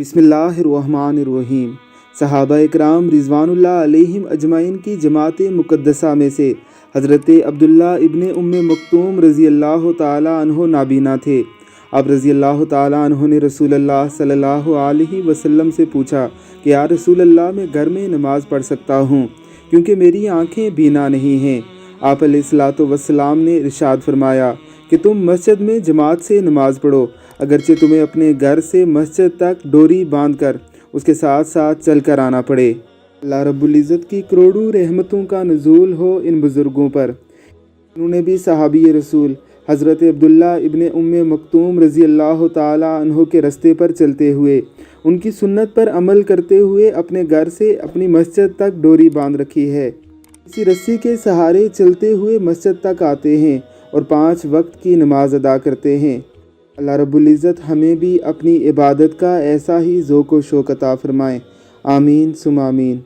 बिस्मिल्लाहिर्रहमानिर्रहीम। सहाबा इकराम रिज़वानुल्लाह अलैहिम अजमाइन की जमात मुक़द्दसा में से हज़रत अब्दुल्ला इब्ने उम्मे मक्तूम रज़ी अल्लाह ताला अन्हो नाबीना थे। अब रज़ी अल्लाह ताला अन्हो ने रसूलुल्लाह सल्लल्लाहु अलैहि वसल्लम से पूछा कि या रसूलल्लाह, मैं घर में नमाज़ पढ़ सकता हूँ क्योंकि मेरी आँखें बीना नहीं हैं। आप अलैहिस्सलातु वस्सलाम ने इरशाद फरमाया कि तुम मस्जिद में जमात से नमाज़ पढ़ो, अगरचे तुम्हें अपने घर से मस्जिद तक डोरी बांधकर उसके साथ साथ चल कर आना पड़े। अल्लाह रब्बुल इज़्ज़त की करोड़ों रहमतों का नुज़ूल हो इन बुज़ुर्गों पर। उन्होंने भी सहाबी रसूल हज़रत अब्दुल्ला इब्ने उम्मे मक्तूम रज़ी अल्लाह ताला अन्हो के रस्ते पर चलते हुए, उनकी सुन्नत पर अमल करते हुए अपने घर से अपनी मस्जिद तक डोरी बांध रखी है। इसी रस्सी के सहारे चलते हुए मस्जिद तक आते हैं और 5 वक्त की नमाज अदा करते हैं। अल्लाह रब्बुल इज़्ज़त हमें भी अपनी इबादत का ऐसा ही ज़ौक़ व शौक़ अता फ़रमाए। आमीन सुम आमीन।